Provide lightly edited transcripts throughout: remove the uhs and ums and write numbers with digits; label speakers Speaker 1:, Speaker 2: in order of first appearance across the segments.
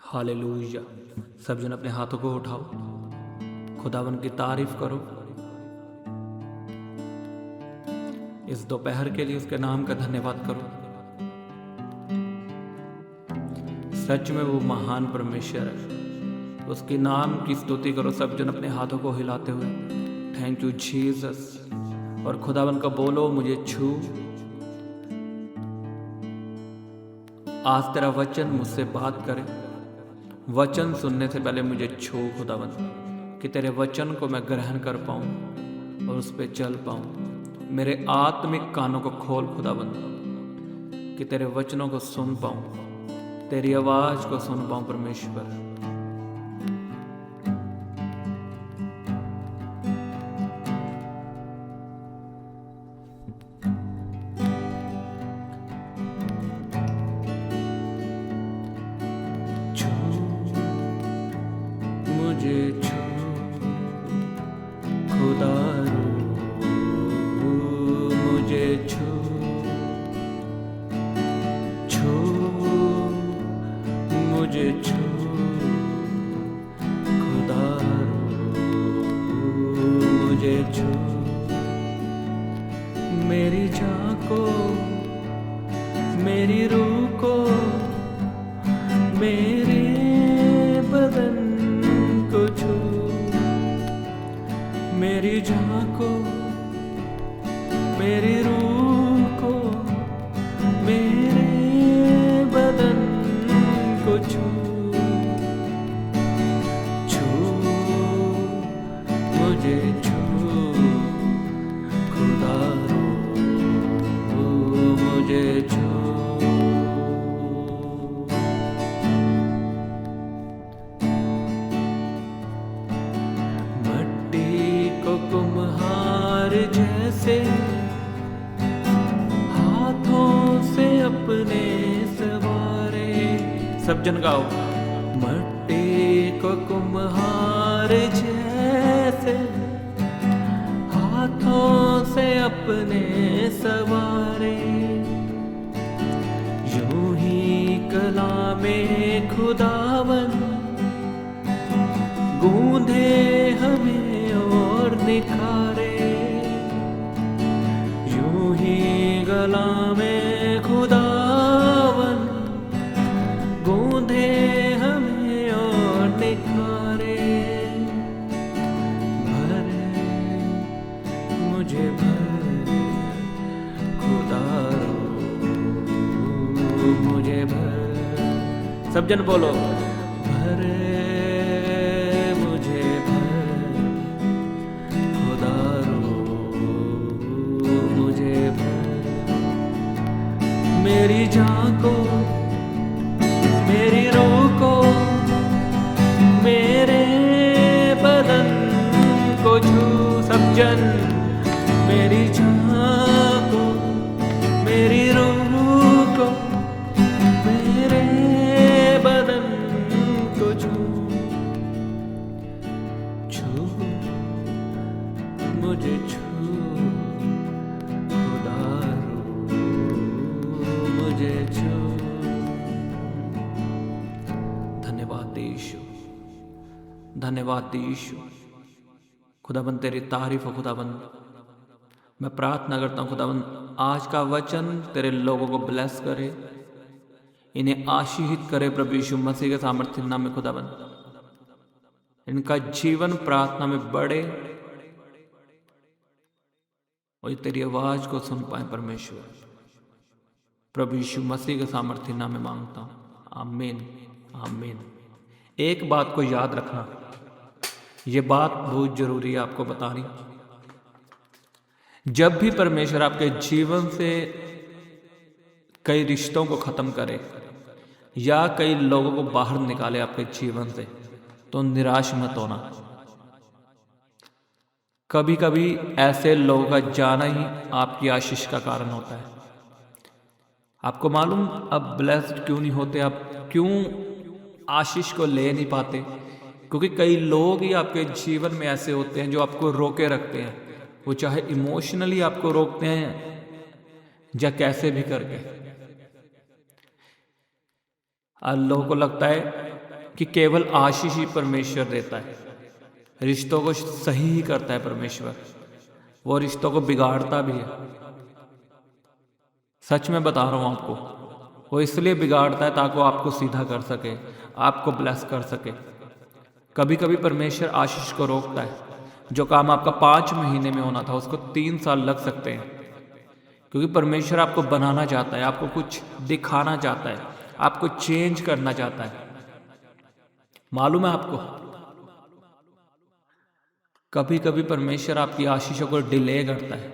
Speaker 1: Hallelujah. सब जन अपने हाथों को उठाओ, खुदावन की तारीफ करो। इस दोपहर के लिए उसके नाम का धन्यवाद करो। सच में वो महान परमेश्वर है, उसके नाम की स्तुति करो। सब जन अपने हाथों को हिलाते हुए थैंक यू जीसस। और खुदावन का बोलो, मुझे छू। आज तेरा वचन मुझसे बात करे। वचन सुनने से पहले मुझे छू खुदावन, कि तेरे वचन को मैं ग्रहण कर पाऊं और उस पर चल पाऊं। मेरे आत्मिक कानों को खोल खुदावन, कि तेरे वचनों को सुन पाऊं, तेरी आवाज को सुन पाऊं परमेश्वर। मुझे छू खुदा रू, मुझे छू मुझे छू खुदा रू, मुझे छू। मेरी जान को, मेरी रूह को, मेरे बदन को छू। मेरी जान को, मेरी रूह को, मेरे बदन को छू। मुझे छू खुदा रू, मुझे छू। कुम्हार जैसे हाथों से अपने सवारे। सब जन गाओ। मट्टी को कुम्हार जैसे हाथों से अपने सवारे। यूं ही कला में खुदावन गूंधे हमें और निखारे। यूं ही गला में खुदावन गूंधे हमें और निखारे। भर मुझे भर खुदा रू, मुझे भर। सब जन बोलो, भर मेरी जान को, मेरी रूह को, मेरे बदन को छू। सब जन मेरी जान को, मेरी रूह को, मेरे बदन को छू। मुझे छू खुदा रू, मुझे छू। धन्यवाद यीशु, धन्यवाद यीशु। खुदाबंद तेरी तारीफ हो खुदाबंद। मैं प्रार्थना करता हूँ खुदाबंद, आज का वचन तेरे लोगों को ब्लेस करे, इन्हें आशीषित करे प्रभु यीशु मसीह के सामर्थ्य नाम में खुदाबंद। इनका जीवन प्रार्थना में बढ़े और तेरी आवाज को सुन पाए परमेश्वर। प्रभु यीशु मसीह के सामर्थ्य नाम में मांगता हूं, आमीन आमीन। एक बात को याद रखना, ये बात बहुत जरूरी है आपको बतानी। जब भी परमेश्वर आपके जीवन से कई रिश्तों को खत्म करे या कई लोगों को बाहर निकाले आपके जीवन से, तो निराश मत होना। कभी कभी ऐसे लोगों का जाना ही आपकी आशीष का कारण होता है। आपको मालूम, अब ब्लेस्ड क्यों नहीं होते, आप क्यों आशीष को ले नहीं पाते? क्योंकि कई लोग ही आपके जीवन में ऐसे होते हैं जो आपको रोके रखते हैं। वो चाहे इमोशनली आपको रोकते हैं या कैसे भी करके। लोगों को लगता है कि केवल आशीष ही परमेश्वर देता है। रिश्तों को सही ही करता है परमेश्वर, वो रिश्तों को बिगाड़ता भी है। सच में बता रहा हूँ आपको, वो इसलिए बिगाड़ता है ताकि वो आपको सीधा कर सके, आपको ब्लेस कर सके। कभी कभी परमेश्वर आशीष को रोकता है। जो काम आपका 5 महीने में होना था उसको 3 साल लग सकते हैं, क्योंकि परमेश्वर आपको बनाना चाहता है, आपको कुछ दिखाना चाहता है, आपको चेंज करना चाहता है। मालूम है आपको, कभी कभी परमेश्वर आपकी आशीषों को डिले करता है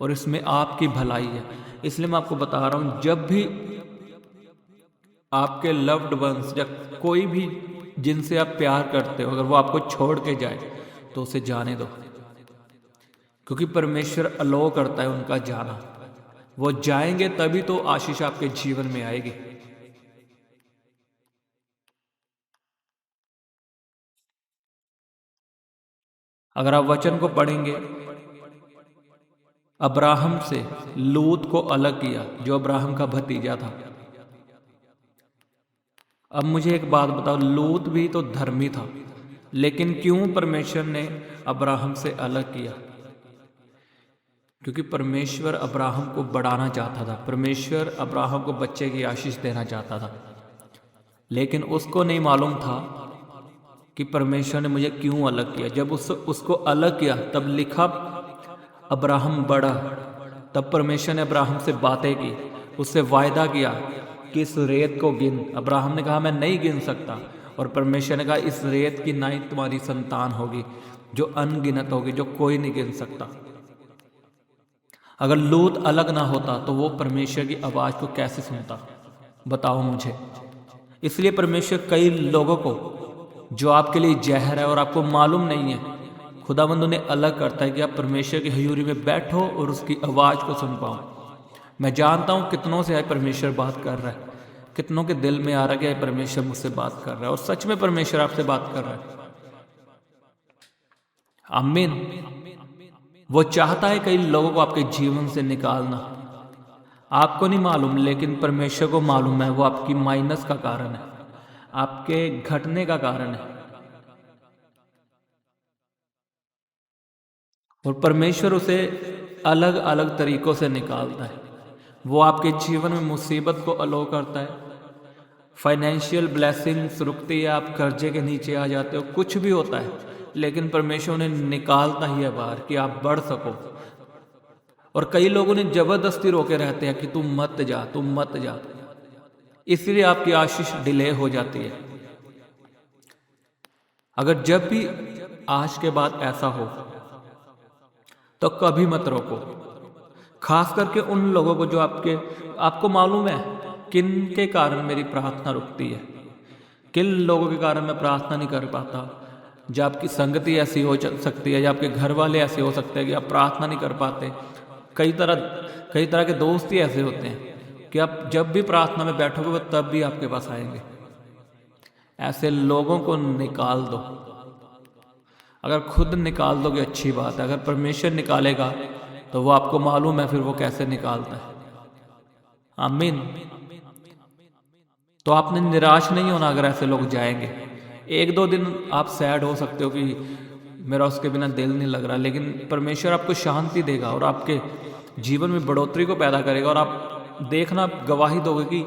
Speaker 1: और इसमें आपकी भलाई है। इसलिए मैं आपको बता रहा हूं, जब भी आपके लव्ड वंस या कोई भी जिनसे आप प्यार करते हो, अगर वो आपको छोड़ के जाए तो उसे जाने दो, क्योंकि परमेश्वर अलो करता है उनका जाना। वो जाएंगे तभी तो आशीष आपके जीवन में आएगी। अगर आप वचन को पढ़ेंगे, अब्राहम से लूत को अलग किया, जो अब्राहम का भतीजा था। अब मुझे एक बात बताओ, लूत भी तो धर्मी था, लेकिन क्यों परमेश्वर ने अब्राहम से अलग किया? क्योंकि परमेश्वर अब्राहम को बढ़ाना चाहता था, परमेश्वर अब्राहम को बच्चे की आशीष देना चाहता था। लेकिन उसको नहीं मालूम था कि परमेश्वर ने मुझे क्यों अलग किया। जब उसको अलग किया तब लिखा अब्राहम बढ़ा। तब परमेश्वर ने अब्राहम से बातें की, उससे वायदा किया कि इस रेत को गिन। अब्राहम ने कहा मैं नहीं गिन सकता, और परमेश्वर ने कहा इस रेत की ना ही तुम्हारी संतान होगी, जो अनगिनत होगी, जो कोई नहीं गिन सकता। अगर लूत अलग ना होता तो वो परमेश्वर की आवाज़ को कैसे सुनता, बताओ मुझे। इसलिए परमेश्वर कई लोगों को, जो आपके लिए जहर है और आपको मालूम नहीं है, खुदावंद उन्हें अलग करता है कि आप परमेश्वर की हजूरी में बैठो और उसकी आवाज़ को सुन पाओ। मैं जानता हूँ कितनों से परमेश्वर बात कर रहा है, कितनों के दिल में आ रहा है कि परमेश्वर मुझसे बात कर रहा है, और सच में परमेश्वर आपसे बात कर रहा है। आमीन। वो चाहता है कई लोगों को आपके जीवन से निकालना। आपको नहीं मालूम, लेकिन परमेश्वर को मालूम है। वो आपकी माइनस का कारण है, आपके घटने का कारण है। और परमेश्वर उसे अलग अलग तरीकों से निकालता है। वो आपके जीवन में मुसीबत को अलो करता है, फाइनेंशियल ब्लेसिंग्स रुकती है, आप कर्जे के नीचे आ जाते हो, कुछ भी होता है, लेकिन परमेश्वर ने निकालता ही है बाहर कि आप बढ़ सको। और कई लोगों ने जबरदस्ती रोके रहते हैं कि तुम मत जा, तुम मत जा, इसलिए आपकी आशीष डिले हो जाती है। अगर जब भी आज के बाद ऐसा हो तो कभी मत रोको, खास करके उन लोगों को जो आपको मालूम है किन के कारण मेरी प्रार्थना रुकती है, किन लोगों के कारण मैं प्रार्थना नहीं कर पाता। जब आपकी संगति ऐसी हो सकती है, या आपके घर वाले ऐसे हो सकते हैं कि आप प्रार्थना नहीं कर पाते। कई तरह के दोस्त ही ऐसे होते हैं कि आप जब भी प्रार्थना में बैठोगे वो तब भी आपके पास आएंगे। ऐसे लोगों को निकाल दो। अगर खुद निकाल दोगे अच्छी बात है, अगर परमेश्वर निकालेगा तो वो आपको मालूम है फिर वो कैसे निकालता है। आमीन। तो आपने निराश नहीं होना अगर ऐसे लोग जाएंगे। 1-2 दिन आप सैड हो सकते हो कि मेरा उसके बिना दिल नहीं लग रहा, लेकिन परमेश्वर आपको शांति देगा और आपके जीवन में बढ़ोतरी को पैदा करेगा, और आप देखना, गवाही दोगे कि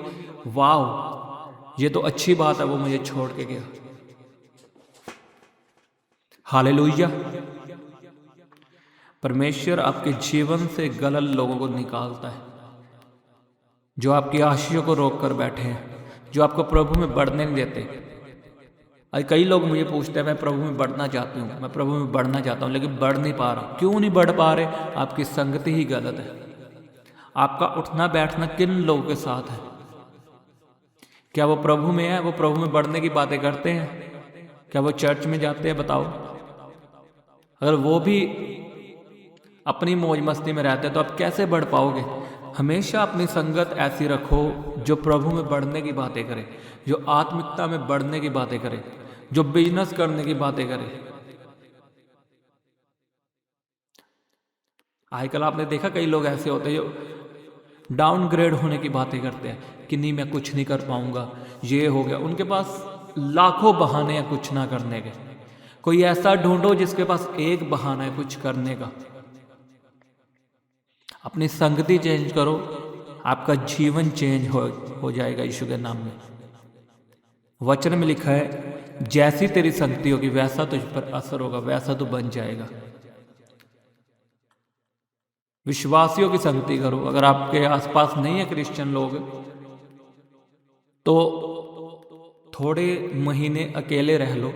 Speaker 1: वाह ये तो अच्छी बात है, वो मुझे छोड़ के गया। हालेलुया। परमेश्वर आपके जीवन से गलत लोगों को निकालता है, जो आपकी आशीषों को रोक कर बैठे हैं, जो आपको प्रभु में बढ़ने नहीं देते। आज कई लोग मुझे पूछते हैं मैं प्रभु में बढ़ना चाहती हूँ, मैं प्रभु में बढ़ना चाहता हूँ, लेकिन बढ़ नहीं पा रहा। क्यों नहीं बढ़ पा रहे? आपकी संगति ही गलत है। आपका उठना बैठना किन लोगों के साथ है? क्या वो प्रभु में है? वो प्रभु में बढ़ने की बातें करते हैं? क्या वो चर्च में जाते हैं? बताओ। अगर वो भी अपनी मौज मस्ती में रहते हैं तो आप कैसे बढ़ पाओगे? हमेशा अपनी संगत ऐसी रखो जो प्रभु में बढ़ने की बातें करे, जो आत्मिकता में बढ़ने की बातें करे, जो बिजनेस करने की बातें करे। आजकल आपने देखा कई लोग ऐसे होते हैं जो डाउनग्रेड होने की बातें करते हैं कि नहीं मैं कुछ नहीं कर पाऊंगा, ये हो गया। उनके पास लाखों बहाने हैं कुछ ना करने के। कोई ऐसा ढूंढो जिसके पास एक बहाना है कुछ करने का। अपनी संगति चेंज करो, आपका जीवन चेंज हो जाएगा यीशु के नाम में। वचन में लिखा है जैसी तेरी संगति होगी वैसा तुझ पर असर होगा, वैसा तू बन जाएगा। विश्वासियों की संगति करो। अगर आपके आसपास नहीं है क्रिश्चियन लोग तो थोड़े महीने अकेले रह लो,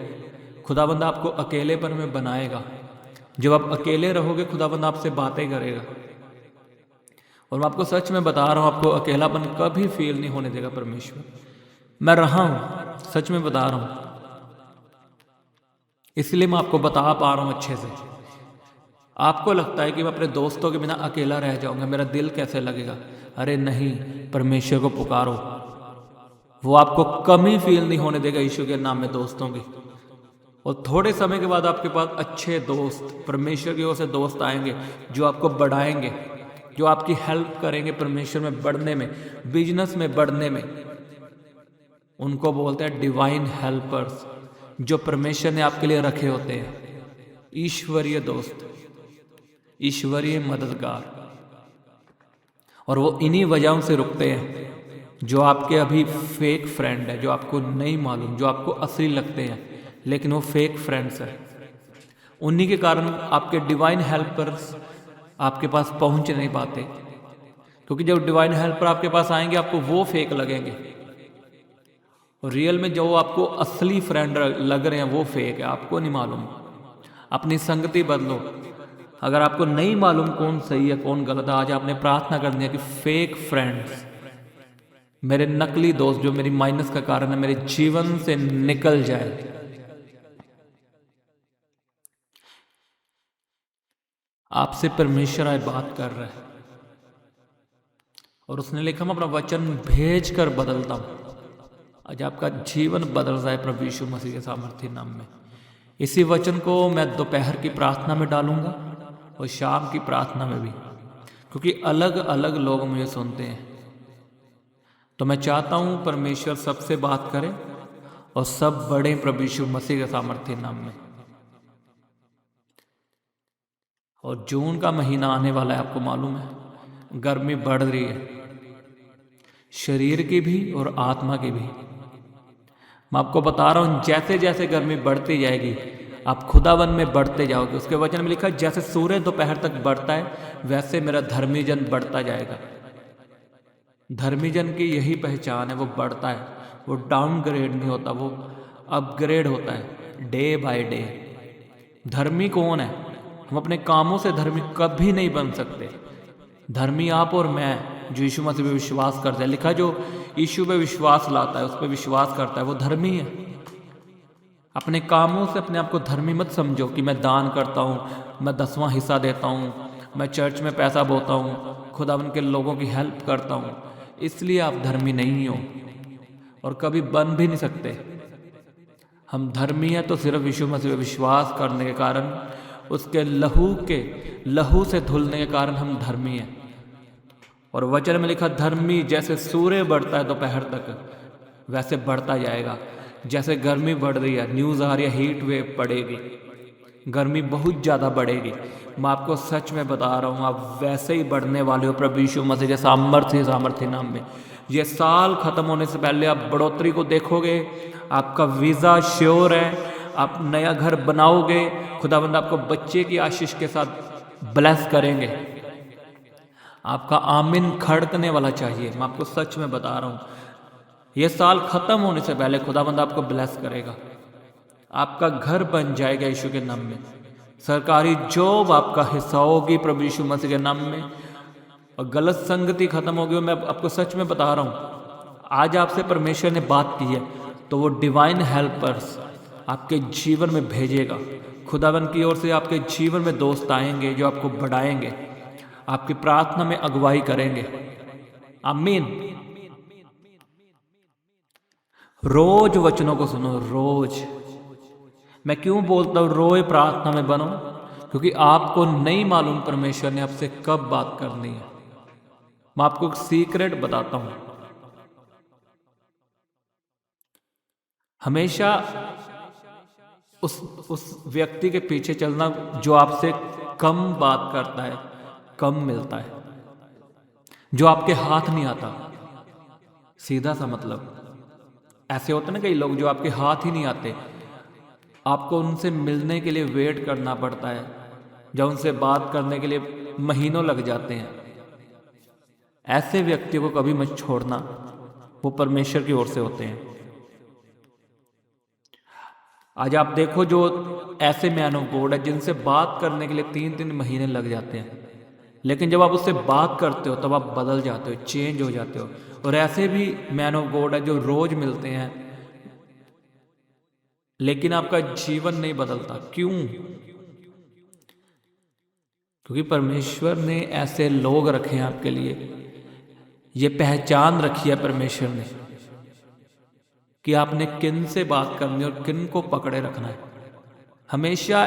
Speaker 1: खुदाबंद आपको अकेलेपन में बनाएगा। जब आप अकेले रहोगे खुदाबंद आपसे बातें करेगा। और मैं आपको सच में बता रहा हूँ, आपको अकेलापन कभी फील नहीं होने देगा परमेश्वर। मैं रहा हूँ, सच में बता रहा हूँ, इसलिए मैं आपको बता पा रहा हूँ अच्छे से। आपको लगता है कि मैं अपने दोस्तों के बिना अकेला रह जाऊंगा, मेरा दिल कैसे लगेगा। अरे नहीं, परमेश्वर को पुकारो, वो आपको कमी फील नहीं होने देगा यीशु के नाम में दोस्तों की। और थोड़े समय के बाद आपके पास अच्छे दोस्त, परमेश्वर की ओर से दोस्त आएंगे जो आपको बढ़ाएंगे, जो आपकी हेल्प करेंगे परमेश्वर में बढ़ने में, बिजनेस में बढ़ने में। उनको बोलते हैं डिवाइन हेल्पर्स, जो परमेश्वर ने आपके लिए रखे होते हैं। ईश्वरीय दोस्त, ईश्वरीय मददगार। और वो इन्हीं वजहों से रुकते हैं जो आपके अभी फेक फ्रेंड है, जो आपको नहीं मालूम, जो आपको असली लगते हैं लेकिन वो फेक फ्रेंड्स हैं। उन्हीं के कारण आपके डिवाइन हेल्पर्स आपके पास पहुंच नहीं पाते, क्योंकि जब डिवाइन हेल्पर आपके पास आएंगे आपको वो फेक लगेंगे, और रियल में जो आपको असली फ्रेंड लग रहे हैं वो फेक है, आपको नहीं मालूम। अपनी संगति बदलो। अगर आपको नहीं मालूम कौन सही है कौन गलत है, आज आपने प्रार्थना करनी है कि फेक फ्रेंड्स, मेरे नकली दोस्त जो मेरी माइनस का कारण है, मेरे जीवन से निकल जाए। आपसे परमेश्वर आज बात कर रहा है और उसने लिखा मैं अपना वचन भेज कर बदलता हूं। आज आपका जीवन बदल जाए प्रभु यीशु मसीह के सामर्थ्य नाम में। इसी वचन को मैं दोपहर की प्रार्थना में डालूंगा और शाम की प्रार्थना में भी, क्योंकि अलग अलग लोग मुझे सुनते हैं। तो मैं चाहता हूं परमेश्वर सबसे बात करे और सब बड़े प्रभु यीशु मसीह के सामर्थ्य नाम में। और जून का महीना आने वाला है, आपको मालूम है, गर्मी बढ़ रही है, शरीर की भी और आत्मा की भी। मैं आपको बता रहा हूं जैसे जैसे गर्मी बढ़ती जाएगी आप खुदावन में बढ़ते जाओगे। उसके वचन में लिखा है जैसे सूर्य दोपहर तक बढ़ता है वैसे मेरा धर्मी जन बढ़ता जाएगा। धर्मी जन की यही पहचान है, वो बढ़ता है, वो डाउनग्रेड नहीं होता, वो अपग्रेड होता है डे बाय डे। धर्मी कौन है? हम अपने कामों से धर्मी कभी नहीं बन सकते। धर्मी आप और मैं जो यीशु मसीह पे विश्वास करते हैं। लिखा जो यीशु पे विश्वास लाता है, उस पर विश्वास करता है, वो धर्मी है। अपने कामों से अपने आप को धर्मी मत समझो कि मैं दान करता हूँ, मैं 10वां हिस्सा देता हूँ, मैं चर्च में पैसा बोता हूँ, खुदा उनके लोगों की हेल्प करता हूँ, इसलिए आप धर्मी नहीं हो और कभी बन भी नहीं सकते। हम धर्मी हैं तो सिर्फ यीशु मसीह पे विश्वास करने के कारण, उसके लहू से धुलने के कारण हम धर्मी हैं। और वचन में लिखा धर्मी जैसे सूर्य बढ़ता है दोपहर तक वैसे बढ़ता जाएगा। जैसे गर्मी बढ़ रही है, न्यूज़ आ रही है हीट वेव पड़ेगी, गर्मी बहुत ज़्यादा बढ़ेगी। मैं आपको सच में बता रहा हूँ आप वैसे ही बढ़ने वाले हो प्रभु यीशु मसीह के सामर्थ्य नाम में। ये साल ख़त्म होने से पहले आप बढ़ोतरी को देखोगे, आपका वीज़ा श्योर है, आप नया घर बनाओगे, खुदावंद आपको बच्चे की आशीष के साथ ब्लेस करेंगे। आपका आमीन खड़कने वाला चाहिए। मैं आपको सच में बता रहा हूँ ये साल खत्म होने से पहले खुदावंद आपको ब्लेस करेगा। आपका घर बन जाएगा यीशु के नाम में। सरकारी जॉब आपका हिस्सा होगी प्रभु यीशु मसीह के नाम में। और गलत संगति खत्म होगी। मैं आपको सच में बता रहा हूँ आज आपसे परमेश्वर ने बात की है तो वो डिवाइन हेल्पर्स आपके जीवन में भेजेगा। खुदावन की ओर से आपके जीवन में दोस्त आएंगे जो आपको बढ़ाएंगे, आपकी प्रार्थना में अगुवाई करेंगे। आमीन। रोज वचनों को सुनो, रोज। मैं क्यों बोलता हूं रोज प्रार्थना में बनो? क्योंकि आपको नहीं मालूम परमेश्वर ने आपसे कब बात करनी है। मैं आपको एक सीक्रेट बताता हूं। हमेशा उस व्यक्ति के पीछे चलना जो आपसे कम बात करता है, कम मिलता है, जो आपके हाथ नहीं आता। सीधा सा मतलब, ऐसे होते ना कई लोग जो आपके हाथ ही नहीं आते, आपको उनसे मिलने के लिए वेट करना पड़ता है, जब उनसे बात करने के लिए महीनों लग जाते हैं। ऐसे व्यक्ति को कभी मत छोड़ना, वो परमेश्वर की ओर से होते हैं। आज आप देखो जो ऐसे मैन ऑफ गॉड है जिनसे बात करने के लिए 3-3 महीने लग जाते हैं, लेकिन जब आप उससे बात करते हो तब आप बदल जाते हो, चेंज हो जाते हो। और ऐसे भी मैन ऑफ गॉड है जो रोज मिलते हैं लेकिन आपका जीवन नहीं बदलता। क्यों? क्योंकि परमेश्वर ने ऐसे लोग रखे हैं आपके लिए, ये पहचान रखी है परमेश्वर ने कि आपने किन से बात करनी और किन को पकड़े रखना है। हमेशा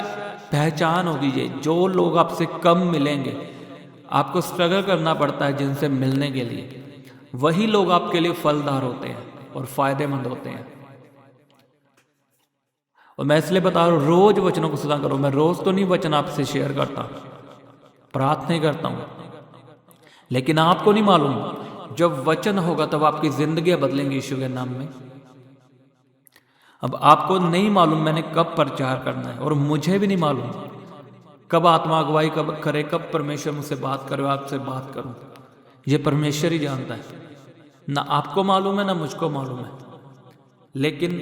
Speaker 1: पहचान होगी ये, जो लोग आपसे कम मिलेंगे, आपको स्ट्रगल करना पड़ता है जिनसे मिलने के लिए, वही लोग आपके लिए फलदार होते हैं और फायदेमंद होते हैं। और मैं इसलिए बता रहा हूँ, रोज वचनों को सुना करो। मैं रोज तो नहीं वचन आपसे शेयर करता, प्रार्थना ही करता हूँ, लेकिन आपको नहीं मालूम जब वचन होगा तब आपकी जिंदगी बदलेंगी यीशु के नाम में। अब आपको नहीं मालूम मैंने कब प्रचार करना है, और मुझे भी नहीं मालूम कब आत्मा अगुवाई कब करे, कब परमेश्वर मुझसे बात करे, आपसे बात करूं। ये परमेश्वर ही जानता है, ना आपको मालूम है ना मुझको मालूम है। लेकिन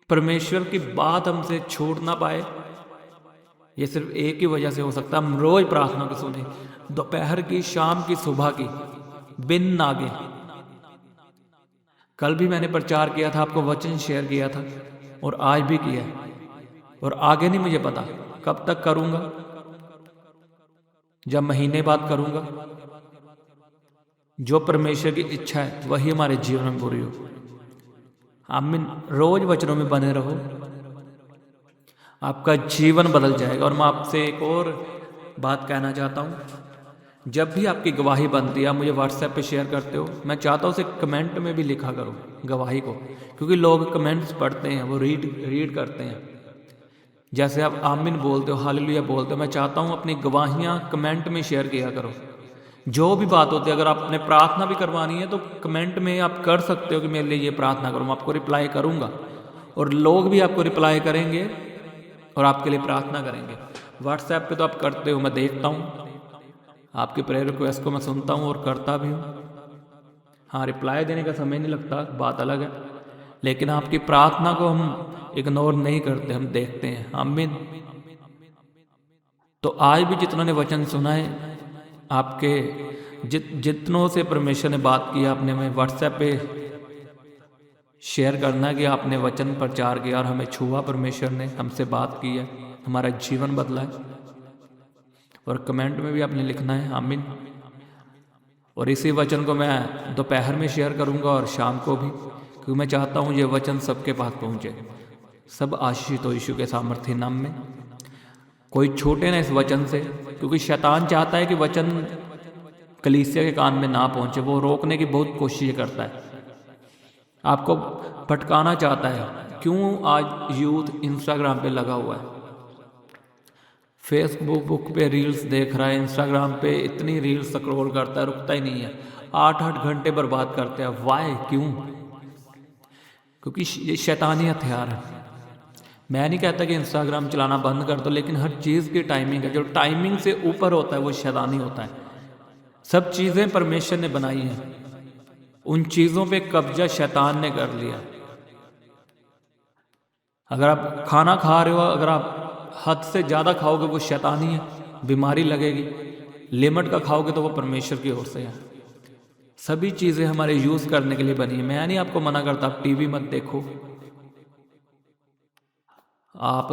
Speaker 1: परमेश्वर की बात हमसे छूट ना पाए, ये सिर्फ एक ही वजह से हो सकता है, हम रोज प्रार्थना को सुने, दोपहर की, शाम की, सुबह की, बिन नागे। कल भी मैंने प्रचार किया था, आपको वचन शेयर किया था, और आज भी किया है, और आगे नहीं मुझे पता कब तक करूंगा, जब महीने बाद करूंगा। जो परमेश्वर की इच्छा है वही हमारे जीवन में पूरी हो। आमीन। रोज वचनों में बने रहो, आपका जीवन बदल जाएगा। और मैं आपसे एक और बात कहना चाहता हूँ, जब भी आपकी गवाही बनती है, आप मुझे व्हाट्सएप पे शेयर करते हो, मैं चाहता हूँ उसे कमेंट में भी लिखा करो गवाही को, क्योंकि लोग कमेंट्स पढ़ते हैं, वो रीड करते हैं। जैसे आप आमीन बोलते हो, हालेलुया बोलते हो, मैं चाहता हूँ अपनी गवाहियाँ कमेंट में शेयर किया करो। जो भी बात होती है, अगर आपने प्रार्थना भी करवानी है तो कमेंट में आप कर सकते हो कि मेरे लिए ये प्रार्थना करो, मैं आपको रिप्लाई करूँगा, और लोग भी आपको रिप्लाई करेंगे और आपके लिए प्रार्थना करेंगे। व्हाट्सएप पे तो आप करते हो, मैं देखता हूँ आपके प्रेयर रिक्वेस्ट को, मैं सुनता हूँ और करता भी हूँ। हाँ, रिप्लाई देने का समय नहीं लगता, बात अलग है, लेकिन आपकी प्रार्थना को हम इग्नोर नहीं करते, हम देखते हैं। आमीन। तो आज भी जितनों ने वचन सुना है, आपके जितनों से परमेश्वर ने बात की, आपने हमें व्हाट्सएप पे शेयर करना कि आपने वचन प्रचार किया और हमें छुआ, परमेश्वर ने हमसे बात की है, हमारा जीवन बदला है। और कमेंट में भी आपने लिखना है आमीन। और इसी वचन को मैं दोपहर में शेयर करूंगा और शाम को भी, क्योंकि मैं चाहता हूं ये वचन सबके पास पहुंचे, सब आशीषित हो यीशु के सामर्थ्य नाम में। कोई छूटे ना इस वचन से, क्योंकि शैतान चाहता है कि वचन कलीसिया के कान में ना पहुंचे, वो रोकने की बहुत कोशिश करता है, आपको भटकाना चाहता है। क्यों? आज यूथ इंस्टाग्राम पे लगा हुआ है, फेसबुक पे रील्स देख रहा है, इंस्टाग्राम पे इतनी रील्स स्क्रॉल करता है, रुकता ही नहीं है, 8-8 घंटे बर्बाद करते हैं। वाई? क्यों? क्योंकि ये शैतानी हथियार है। मैं नहीं कहता कि इंस्टाग्राम चलाना बंद कर दो, लेकिन हर चीज़ की टाइमिंग है, जो टाइमिंग से ऊपर होता है वो शैतानी होता है। सब चीज़ें परमेश्वर ने बनाई हैं, उन चीज़ों पे कब्जा शैतान ने कर लिया। अगर आप खाना खा रहे हो, अगर आप हद से ज़्यादा खाओगे वो शैतानी है, बीमारी लगेगी। लिमिट का खाओगे तो वो परमेश्वर की ओर से है। सभी चीज़ें हमारे यूज़ करने के लिए बनी है। मैं नहीं आपको मना करता आप टीवी मत देखो, आप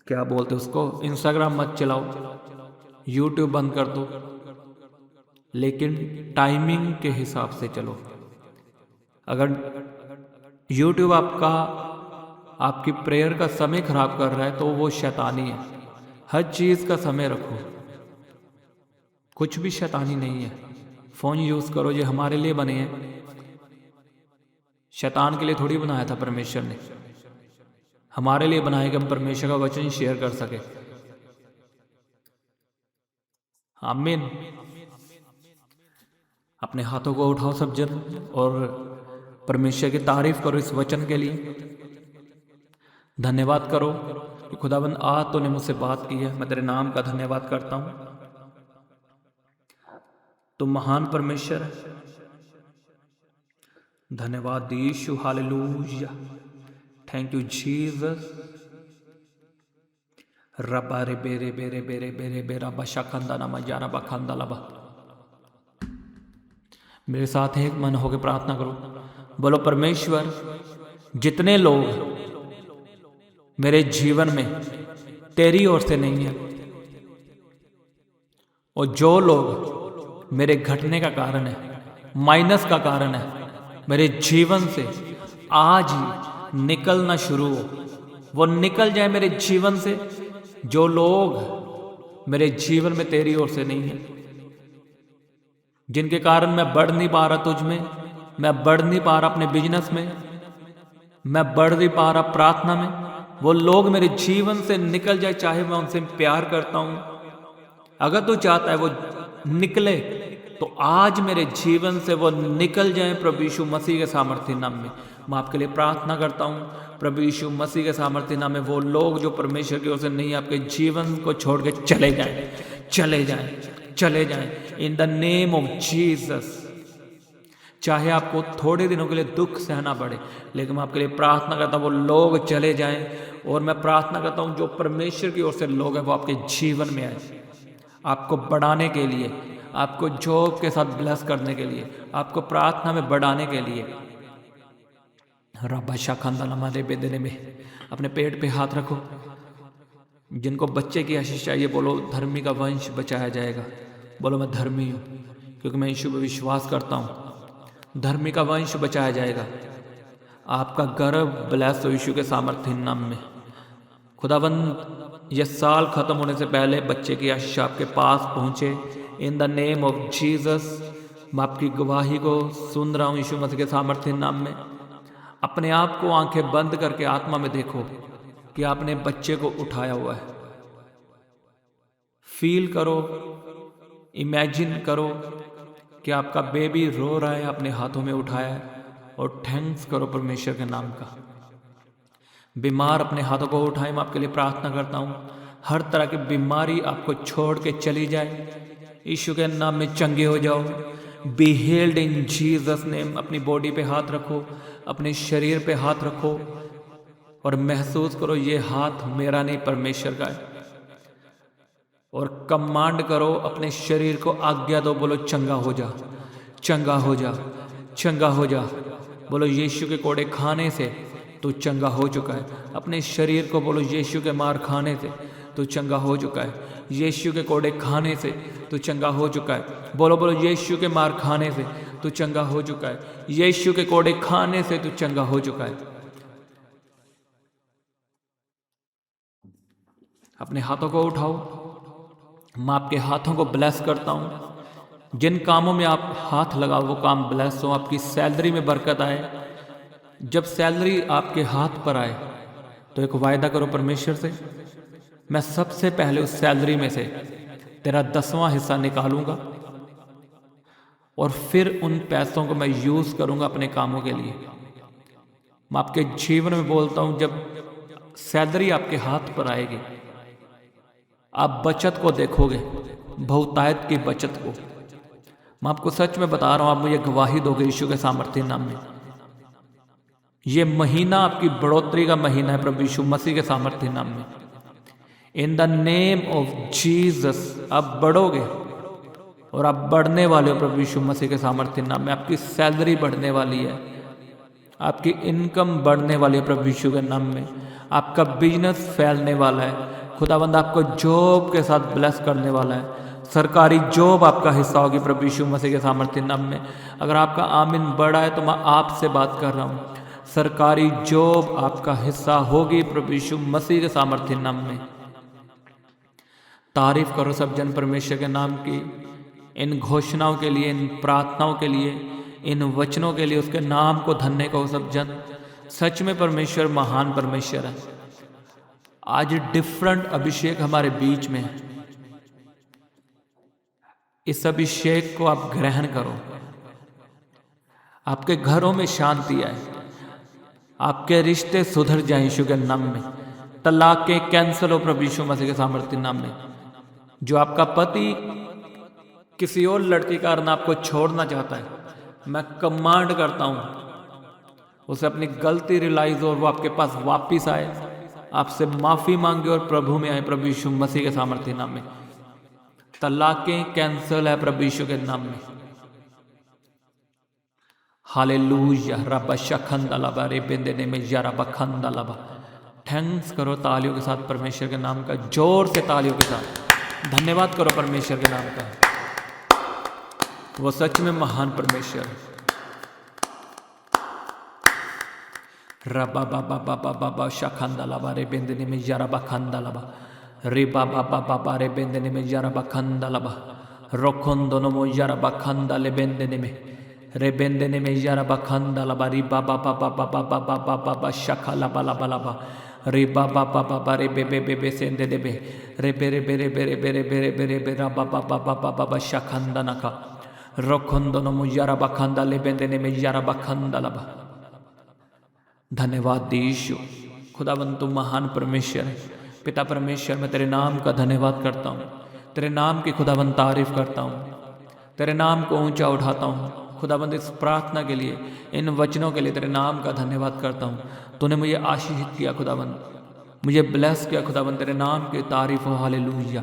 Speaker 1: क्या बोलते उसको, इंस्टाग्राम मत चलाओ, यूट्यूब बंद कर दो, लेकिन टाइमिंग के हिसाब से चलो। अगर यूट्यूब आपकी प्रेयर का समय खराब कर रहा है तो वो शैतानी है। हर चीज़ का समय रखो, कुछ भी शैतानी नहीं है। फ़ोन यूज़ करो, ये हमारे लिए बने हैं, शैतान के लिए थोड़ी बनाया था परमेश्वर ने, हमारे लिए बनाया कि हम परमेश्वर का वचन शेयर कर सके। आमीन। अपने हाथों को उठाओ सब जन और परमेश्वर की तारीफ करो इस वचन के लिए। धन्यवाद करो कि खुदाबंद आज तूने मुझसे बात की है, मैं तेरे नाम का धन्यवाद करता हूं। तुम महान परमेश्वर है। धन्यवाद यीशु, हालेलुया, थैंक यू जीसस। रबा रे बेरे बेरे बेरे बेरे बेरा बशा खंदा नामा जाना बखंदा लबा। मेरे साथ एक मन होकर प्रार्थना करो, बोलो परमेश्वर, जितने लोग मेरे जीवन में तेरी ओर से नहीं है और जो लोग मेरे घटने का कारण है, माइनस का कारण है, मेरे जीवन से आज ही निकलना शुरू हो, वो निकल जाए मेरे जीवन से। जो लोग मेरे जीवन में तेरी ओर से नहीं है, जिनके कारण मैं बढ़ नहीं पा रहा तुझ में, मैं बढ़ नहीं पा रहा अपने बिजनेस में, मैं बढ़ नहीं पा रहा प्रार्थना में, वो लोग मेरे जीवन से निकल जाए। चाहे मैं उनसे प्यार करता हूं, अगर तू चाहता है वो निकले तो आज मेरे जीवन से वो निकल जाए प्रभु यीशु मसीह के सामर्थ्य नाम में। मैं आपके लिए प्रार्थना करता हूँ प्रभु यीशु मसीह के सामर्थ्य नाम में। वो लोग जो परमेश्वर की ओर से नहीं, आपके जीवन को छोड़ के चले जाएं, चले जाएं, चले जाएं in the name of Jesus. चाहे आपको थोड़े दिनों के लिए दुख सहना पड़े, लेकिन मैं आपके लिए प्रार्थना करता हूँ वो लोग चले जाएं। और मैं प्रार्थना करता हूँ जो परमेश्वर की ओर से लोग हैं वो आपके जीवन में आए, आपको बढ़ाने के लिए, आपको जॉब के साथ ब्लेस करने के लिए, आपको प्रार्थना में बढ़ाने के लिए। रब्बा शाखंदा नमादे बेदने में अपने पेट पे हाथ रखो। जिनको बच्चे की आशीष चाहिए बोलो धर्मी का वंश बचाया जाएगा। बोलो मैं धर्मी हूँ क्योंकि मैं यीशु पे विश्वास करता हूँ। धर्मी का वंश बचाया जाएगा। आपका गर्भ ब्लेस हो यीशु के सामर्थ्य नाम में। खुदाबंद ये साल खत्म होने से पहले बच्चे की आशीष आपके पास पहुँचे in the name of Jesus. मैं आपकी गवाही को सुन रहा हूँ यीशु मसीह के सामर्थ्य नाम में। अपने आप को आंखें बंद करके आत्मा में देखो कि आपने बच्चे को उठाया हुआ है। फील करो, इमेजिन करो कि आपका बेबी रो रहा है, अपने हाथों में उठाया है, और थैंक्स करो परमेश्वर के नाम का। बीमार अपने हाथों को उठाए, मैं आपके लिए प्रार्थना करता हूँ हर तरह की बीमारी आपको छोड़ के चली जाए। यीशु के नाम में चंगे हो जाओ। Be healed in Jesus name. अपनी बॉडी पे हाथ रखो, अपने शरीर पे हाथ रखो और महसूस करो ये हाथ मेरा नहीं परमेश्वर का है। और कमांड करो अपने शरीर को, आज्ञा दो, बोलो चंगा हो जा, चंगा हो जा, चंगा हो जा। बोलो यीशु के कोड़े खाने से तू चंगा हो चुका है। अपने शरीर को बोलो यीशु के मार खाने से तू चंगा हो चुका है। यीशु के कोड़े खाने से तू चंगा हो चुका है। बोलो बोलो यीशु के मार खाने से तू चंगा हो चुका है। यीशु के कोड़े खाने से तू चंगा हो चुका है। अपने हाथों को उठाओ। मैं आपके हाथों को ब्लेस करता हूं। जिन कामों में आप हाथ लगाओ वो काम ब्लेस हो। आपकी सैलरी में बरकत आए। जब सैलरी आपके हाथ पर आए तो एक वायदा करो परमेश्वर से, मैं सबसे पहले उस सैलरी में से तेरा 10वां हिस्सा निकालूंगा और फिर उन पैसों को मैं यूज करूंगा अपने कामों के लिए। मैं आपके जीवन में बोलता हूं जब सैलरी आपके हाथ पर आएगी आप बचत को देखोगे, बहुतायत की बचत को। मैं आपको सच में बता रहा हूं, आप मुझे गवाही दोगे यीशु के सामर्थ्य नाम में। ये महीना आपकी बढ़ोतरी का महीना है प्रभु यीशु मसीह के सामर्थ्य नाम में। In the name of Jesus आप बढ़ोगे और आप बढ़ने वाले हो प्रभु यीशु मसीह के सामर्थ्य नाम में। आपकी सैलरी बढ़ने वाली है, आपकी इनकम बढ़ने वाली है प्रभु यीशु के नाम में। आपका बिजनेस फैलने वाला है। खुदाबंद आपको जॉब के साथ ब्लेस करने वाला है। सरकारी जॉब आपका हिस्सा होगी प्रभु यीशु मसीह के सामर्थ्य नाम में। अगर आपका आमीन बड़ा है तो मैं आपसे बात कर रहा हूँ, सरकारी जॉब आपका हिस्सा होगी प्रभु यीशु मसीह के सामर्थ्य नाम में। तारीफ करो सब जन परमेश्वर के नाम की। इन घोषणाओं के लिए, इन प्रार्थनाओं के लिए, इन वचनों के लिए, उसके नाम को धन्य कहो सब जन। सच में परमेश्वर महान परमेश्वर है। आज डिफरेंट अभिषेक हमारे बीच में है। इस अभिषेक को आप ग्रहण करो। आपके घरों में शांति आए, आपके रिश्ते सुधर जाएं यीशु के नाम में। तलाक़ें कैंसल हो प्रभु यीशु मसीह के सामर्थ्य नाम में। जो आपका पति किसी और लड़की के कारण आपको छोड़ना चाहता है, मैं कमांड करता हूं उसे अपनी गलती रियलाइज हो और वो आपके पास वापिस आए, आपसे माफी मांगे और प्रभु में आए प्रभु यीशु मसीह के सामर्थ्य नाम में। तलाक़ें कैंसल है प्रभु यीशु के नाम में। हालेलुया। रब्बा शखंदलबा रे बेंदेने में जरबा खंदलबा। थैंक्स करो तालियों के साथ परमेश्वर के नाम का, जोर से तालियों के साथ धन्यवाद करो परमेश्वर के नाम का। वो सच में महान परमेश्वर। रब्बा बाबा बाबा बाबा शखंदलबा रे बेंदेने में जरबा खंदलबा रे बाबा बाबा रे बेंदेने में जरबा खंदलबा रोखंदोनो मो जरबा खंदले बेंदेने में रे बेंदेने में जरबा खंदलबा री बाबा बाबा बाबा बाबा बाबा शखलबा लबा लबा रे बाबा बाबा रे बेबे बेबे सेंदे देबे रे बेरे बेरे बेरे बेरे बेरे बेरे बेरा बाबा बाबा बाबा शखंदनका रोखंदोनो मो जरबा खंदले बेंदेने में जरबा खंदलबा। धन्यवाद यीशु। खुदावंद तू महान परमेश्वर है। पिता परमेश्वर, मैं तेरे नाम का धन्यवाद करता हूँ, तेरे नाम की खुदावंद तारीफ करता हूँ, तेरे नाम को ऊंचा उठाता हूँ। खुदावंद इस प्रार्थना के लिए, इन वचनों के लिए तेरे नाम का धन्यवाद करता हूँ। तूने मुझे आशीषित किया खुदावंद, मुझे ब्लेस किया खुदावंद, तेरे नाम की तारीफ हो। हालेलुया।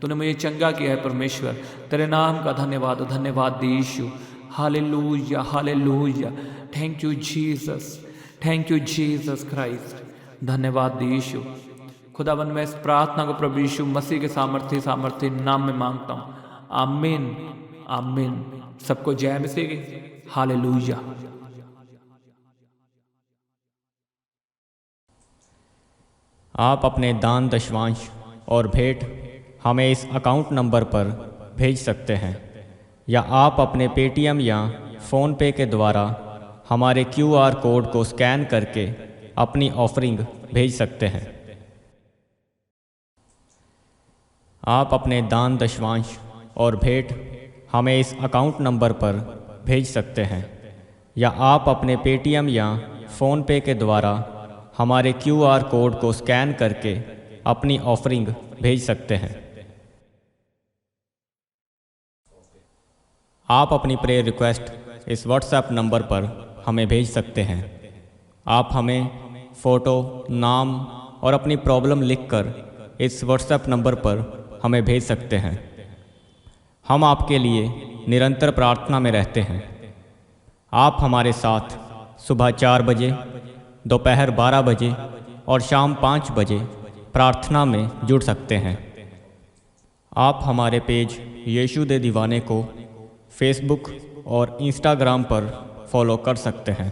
Speaker 1: तूने मुझे चंगा किया है परमेश्वर, तेरे नाम का धन्यवाद। धन्यवाद यीशु। हालेलुया हालेलुया। Thank you Jesus, thank you Jesus Christ. धन्यवाद यीशु। खुदावंद मैं इस प्रार्थना को प्रभु यीशु मसीह के सामर्थ्य नाम में मांगता हूँ। आमीन आमीन। सबको जय मसीह की। हालेलुया।
Speaker 2: आप अपने दान दशवांश और भेंट हमें इस अकाउंट नंबर पर भेज सकते हैं, या आप अपने पेटीएम या फ़ोनपे के द्वारा हमारे QR कोड को स्कैन करके अपनी ऑफरिंग भेज सकते हैं। आप अपने दान दशवांश और भेंट हमें इस अकाउंट नंबर पर भेज सकते हैं, या आप अपने पेटीएम या फ़ोनपे के द्वारा हमारे QR कोड को स्कैन करके अपनी ऑफरिंग भेज सकते हैं। आप अपनी प्रेयर रिक्वेस्ट इस व्हाट्सएप नंबर पर हमें भेज सकते हैं। आप हमें फ़ोटो, नाम और अपनी प्रॉब्लम लिखकर इस व्हाट्सएप नंबर पर हमें भेज सकते हैं। हम आपके लिए निरंतर प्रार्थना में रहते हैं। आप हमारे साथ सुबह 4 बजे, दोपहर 12 बजे और शाम 5 बजे प्रार्थना में जुड़ सकते हैं। आप हमारे पेज यीशु दे दीवाने को फेसबुक और इंस्टाग्राम पर फॉलो कर सकते हैं।